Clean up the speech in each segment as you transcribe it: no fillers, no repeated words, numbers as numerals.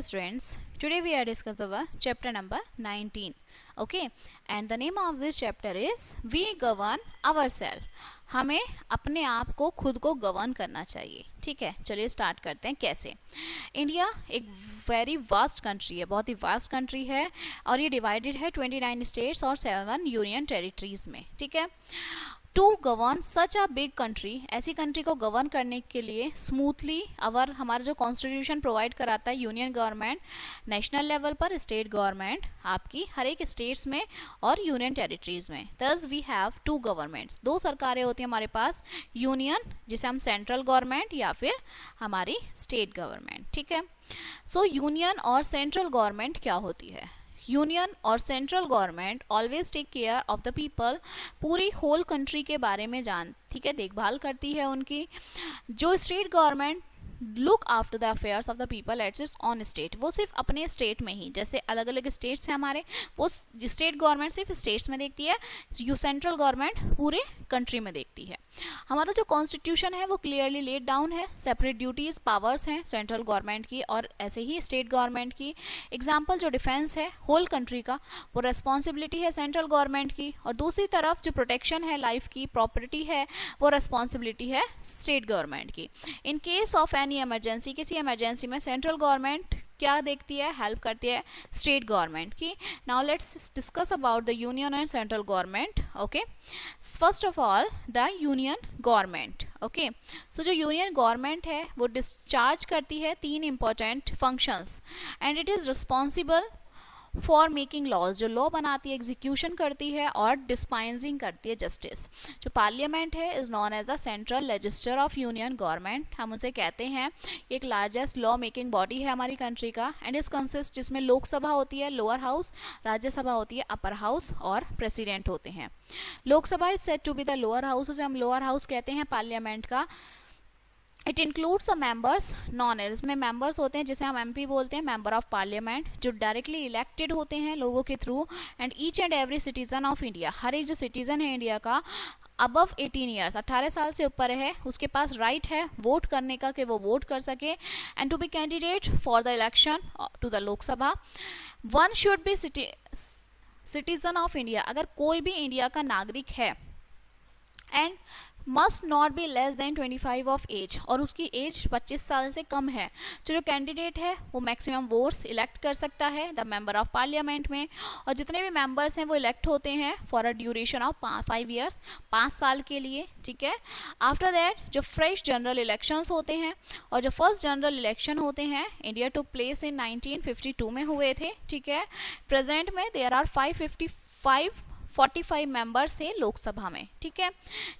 students, today we are discussing about chapter number 19. Okay, and the name of this chapter is We Govern Ourselves. हमें अपने आप को खुद को govern करना चाहिए. ठीक है, चलिए स्टार्ट करते हैं. कैसे? इंडिया एक वेरी वास्ट कंट्री है, बहुत ही वास्ट कंट्री है और ये डिवाइडेड है 29 स्टेट्स और 7 यूनियन टेरिटरीज में. ठीक है, to govern such a big country, ऐसी कंट्री को गवर्न करने के लिए स्मूथली अवर हमारा जो कॉन्स्टिट्यूशन प्रोवाइड कराता है यूनियन गवर्नमेंट नेशनल लेवल पर, स्टेट गवर्नमेंट आपकी हर एक स्टेट्स में और यूनियन टेरिटरीज में. दस वी हैव टू गवर्नमेंट्स, दो सरकारें होती हैं हमारे पास, यूनियन जिसे हम सेंट्रल गवर्नमेंट या फिर हमारी स्टेट गवर्नमेंट. ठीक है, सो यूनियन और सेंट्रल गवर्नमेंट क्या होती है? यूनियन और central government always take care of the people, पूरी होल कंट्री के बारे में ठीक है देखभाल करती है उनकी. जो state government look after the affairs of the people at its on state, वो सिर्फ अपने स्टेट में ही, जैसे अलग अलग स्टेट्स हैं हमारे, वो स्टेट गवर्नमेंट सिर्फ स्टेट्स में देखती है, यू सेंट्रल गवर्नमेंट पूरे कंट्री में देखती है. हमारा जो कॉन्स्टिट्यूशन है वो क्लियरली लेड डाउन है, सेपरेट ड्यूटीज पावर्स हैं सेंट्रल गवर्नमेंट की और ऐसे ही स्टेट गवर्नमेंट की. एग्जाम्पल जो डिफेंस है होल कंट्री का, वो रेस्पॉन्सिबिलिटी है सेंट्रल गवर्नमेंट की, और दूसरी तरफ जो प्रोटेक्शन है लाइफ की, प्रॉपर्टी है, वो रेस्पॉन्सिबिलिटी है स्टेट गवर्नमेंट की. इन केस ऑफ इमरजेंसी, किसी इमरजेंसी में सेंट्रल गवर्नमेंट क्या देखती है, हेल्प करती है स्टेट गवर्नमेंट की. Now let's discuss about the union and central government. Okay, first of all the union government. Okay, so जो यूनियन गवर्नमेंट है वो डिस्चार्ज करती है 3 important functions and it is responsible for making laws, जो law बनाती है, execution करती है और डिस्पाइजिंग करती है जस्टिस. जो पार्लियामेंट है is known as the central legislature of union government, हम उसे कहते हैं. एक लार्जेस्ट लॉ मेकिंग बॉडी है हमारी कंट्री का एंड इस कंसिस्ट, जिसमें लोकसभा होती है लोअर हाउस, राज्यसभा होती है अपर हाउस और प्रेसिडेंट होते हैं. Lok Sabha is said to be the lower house, उसे हम लोअर हाउस कहते हैं पार्लियामेंट का. It includes the members known as, इसमें मेंबर्स होते हैं जिसे हम एमपी बोलते हैं, मेंबर ऑफ पार्लियामेंट, जो डायरेक्टली इलेक्टेड होते हैं लोगों के through. And each and every citizen of India, हर एक जो सिटीजन है इंडिया का अबव 18 ईयर्स, 18 साल से ऊपर है, उसके पास राइट है वोट करने का कि वो वोट कर सके and to be candidate for the election to the Lok Sabha. One should be citizen of India, अगर कोई भी इंडिया का नागरिक है, and must not be less than 25 of age, और उसकी एज 25 साल से कम है. जो कैंडिडेट है वो मैक्सिमम वोट्स इलेक्ट कर सकता है द मेंबर ऑफ पार्लियामेंट में, और जितने भी मेंबर्स हैं वो इलेक्ट होते हैं for a duration of 5 years, 5 साल के लिए. ठीक है, आफ्टर दैट जो फ्रेश जनरल इलेक्शंस होते हैं, और जो फर्स्ट जनरल इलेक्शन होते हैं इंडिया टू प्लेस इन 1952 में हुए थे. ठीक है, प्रेजेंट में देयर आर 45 मेंबर्स थे लोकसभा में. ठीक है,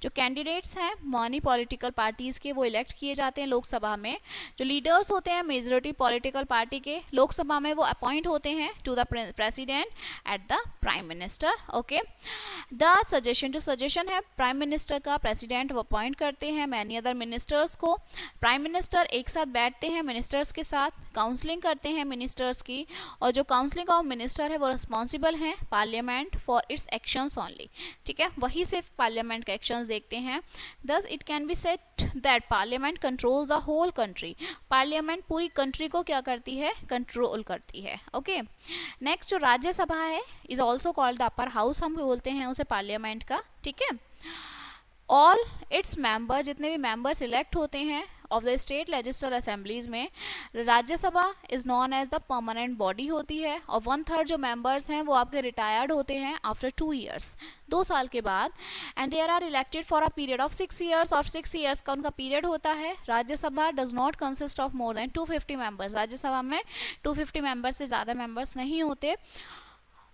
जो कैंडिडेट्स हैं मनी पॉलिटिकल पार्टीज के, वो इलेक्ट किए जाते हैं लोकसभा में. जो लीडर्स होते हैं मेजॉरिटी पॉलिटिकल पार्टी के, लोकसभा में वो अपॉइंट होते हैं to the president at the prime minister. Okay, the suggestion, जो सजेशन है प्राइम मिनिस्टर का, प्रेसिडेंट वो अपॉइंट करते हैं मैनी अदर मिनिस्टर्स को. प्राइम मिनिस्टर एक साथ बैठते हैं मिनिस्टर्स के साथ, काउंसलिंग करते हैं मिनिस्टर्स की, और जो काउंसलिंग ऑफ मिनिस्टर है वो रिस्पॉन्सिबल है parliament for its actions only. ठीक है, वही सिर्फ पार्लियामेंट के एक्शंस देखते हैं. Thus it can be said that parliament controls the whole country, parliament पूरी कंट्री को क्या करती है, कंट्रोल करती है. ओके, नेक्स्ट जो राज्यसभा है is also called the upper house, हम बोलते हैं उसे पार्लियामेंट का. ठीक है, ऑल इट्स मेंबर, जितने भी मेंबर्स इलेक्ट होते हैं of the state legislative assemblies में, Rajya Sabha is known as the permanent body होती है, और 1/3 जो मेंबर्स हैं वो आपके रिटायर्ड होते हैं आफ्टर 2 ईयर्स, 2 साल के बाद. And they are elected for a period of 6 years, और 6 ईयर्स का उनका पीरियड होता है. Rajya Sabha does not consist of more than 250 members, Rajya Sabha में 250 मेंबर्स से ज़्यादा मेंबर्स नहीं होते.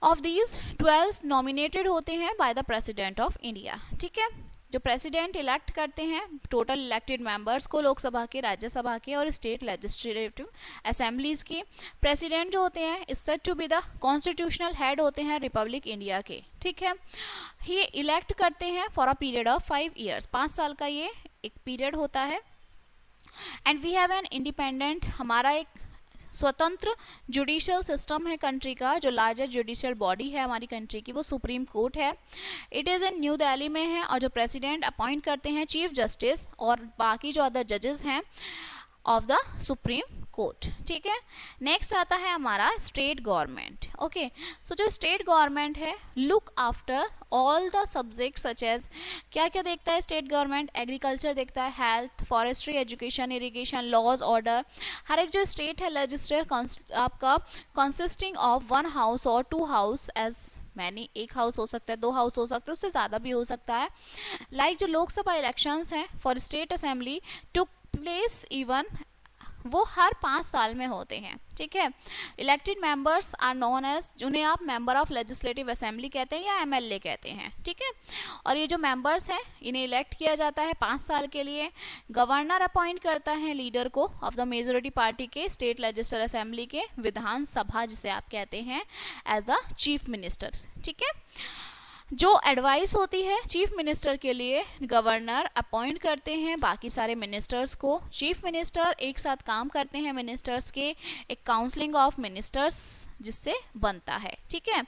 ऑफ दीज 12 नॉमिनेटेड होते हैं by the president of India. ठीक है, जो प्रेसिडेंट इलेक्ट करते हैं टोटल इलेक्टेड मेंबर्स को लोकसभा के, राज्यसभा के और स्टेट लेजिस्लेटिव असेंबलीज की. प्रेसिडेंट जो होते हैं is said to be the constitutional head होते हैं रिपब्लिक इंडिया के. ठीक है, ये इलेक्ट करते हैं for a period of 5 years, 5 साल का ये एक पीरियड होता है. And we have an independent, हमारा एक स्वतंत्र जुडिशियल सिस्टम है कंट्री का. जो लार्जेस्ट जुडिशियल बॉडी है हमारी कंट्री की वो सुप्रीम कोर्ट है. It is in new Delhi में है, और जो प्रेसिडेंट अपॉइंट करते हैं चीफ जस्टिस और बाकी जो अदर जजेस हैं ऑफ द सुप्रीम कोर्ट, ठीक है। नेक्स्ट आता है हमारा स्टेट गवर्नमेंट। ओके, सो जो स्टेट गवर्नमेंट है, look after all the subject such as, क्या क्या देखता है स्टेट गवर्नमेंट? एग्रीकल्चर देखता है, health, forestry, education, irrigation, laws, order. हर एक जो स्टेट है लेजिस्लेचर आपका कंसिस्टिंग ऑफ 1 हाउस और 2 हाउस एज मैनी, एक हाउस हो सकता है, 2 हाउस हो सकते हैं, उससे ज़्यादा भी हो सकता है। लाइक जो लोकसभा इलेक्शंस हैं for state assembly took place even, वो हर 5 साल में होते हैं, ठीक है। Elected members are known as, जिन्हें आप मेंबर ऑफ लेजिस्लेटिव असेंबली कहते हैं या एमएलए कहते हैं, ठीक है। और ये जो मेंबर्स हैं इन्हें इलेक्ट किया जाता है 5 साल के लिए। गवर्नर अपॉइंट करता है लीडर को ऑफ द मेजोरिटी पार्टी के स्टेट लेजिस्लेटिव असेंबली के विधानसभा, जिसे आप कहते हैं एज द चीफ मिनिस्टर, ठीक है। जो एडवाइस होती है चीफ मिनिस्टर के लिए, गवर्नर अपॉइंट करते हैं बाकी सारे मिनिस्टर्स को। चीफ मिनिस्टर एक साथ काम करते हैं मिनिस्टर्स के, एक काउंसलिंग ऑफ मिनिस्टर्स जिससे बनता है, ठीक है।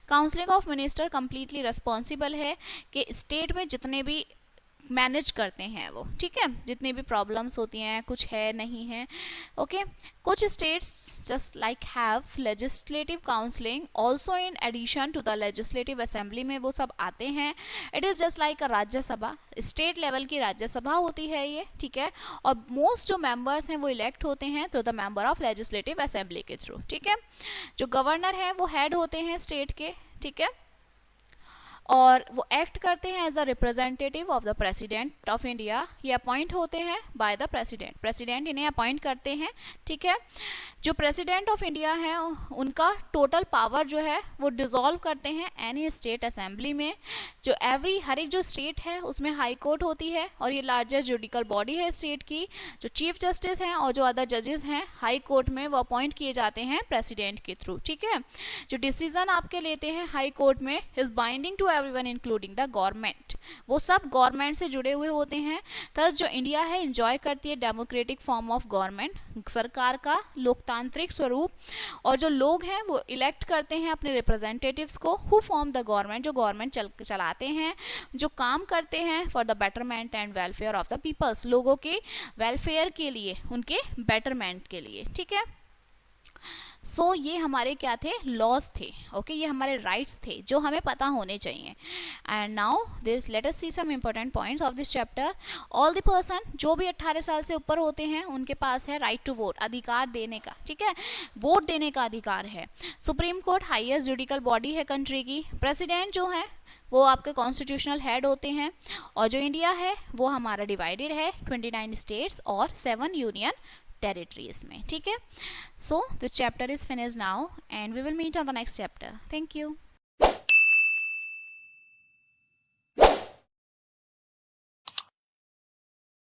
Counselling of minister completely responsible है कि स्टेट में जितने भी मैनेज करते हैं वो, ठीक है, जितनी भी प्रॉब्लम्स होती हैं, कुछ है नहीं है। ओके, कुछ states just like have legislative counselling also in addition to the legislative assembly में वो सब आते हैं। It is just like a Rajya Sabha, state level की राज्यसभा होती है ये, ठीक है। और मोस्ट जो मेंबर्स हैं वो इलेक्ट होते हैं तो the member of legislative assembly के थ्रू, ठीक है। जो गवर्नर है वो हेड होते हैं स्टेट के, ठीक है, और वो एक्ट करते हैं as a representative of the president of India. ये अपॉइंट होते हैं बाय द प्रेसिडेंट, प्रेसिडेंट इन्हें अपॉइंट करते हैं, ठीक है। जो प्रेसिडेंट ऑफ इंडिया है उनका टोटल पावर जो है वो डिसॉल्व करते हैं एनी स्टेट असेंबली में। जो हर एक जो स्टेट है उसमें हाई कोर्ट होती है और ये लार्जेस्ट जुडिकल बॉडी है स्टेट की। जो चीफ जस्टिस हैं और जो अदर जजेस हैं हाई कोर्ट में वो अपॉइंट किए जाते हैं प्रेसिडेंट के थ्रू, ठीक है। जो डिसीजन आपके लेते हैं हाई कोर्ट में is binding to everyone including the government, वो सब गवर्नमेंट से जुड़े हुए होते हैं। थस जो इंडिया है एंजॉय करती है डेमोक्रेटिक फॉर्म ऑफ गवर्नमेंट, सरकार का लोकतांत्रिक स्वरूप, और जो लोग हैं वो इलेक्ट करते हैं अपने रिप्रेजेंटेटिव्स को हु फॉर्म द गवर्नमेंट, जो गवर्नमेंट चलाते हैं, जो काम करते हैं for the betterment and welfare of the peoples, लोगों के वेलफेयर के लिए, उनके बेटरमेंट के लिए, ठीक है। सो ये हमारे क्या थे? लॉज थे, ओके, ये हमारे राइट्स थे जो हमें पता होने चाहिए। And now this let us see some important points of this chapter. All the person, जो भी 18 साल से ऊपर होते हैं उनके पास है राइट टू वोट, अधिकार देने का, ठीक है, वोट देने का अधिकार है। Supreme court highest judicial body है कंट्री की। प्रेसिडेंट जो है वो आपके कॉन्स्टिट्यूशनल हेड होते हैं। और जो इंडिया है वो हमारा डिवाइडेड है 29 स्टेट्स और 7 यूनियन territories में, ठीक है। So this chapter is finished now and we will meet on the next chapter. Thank you.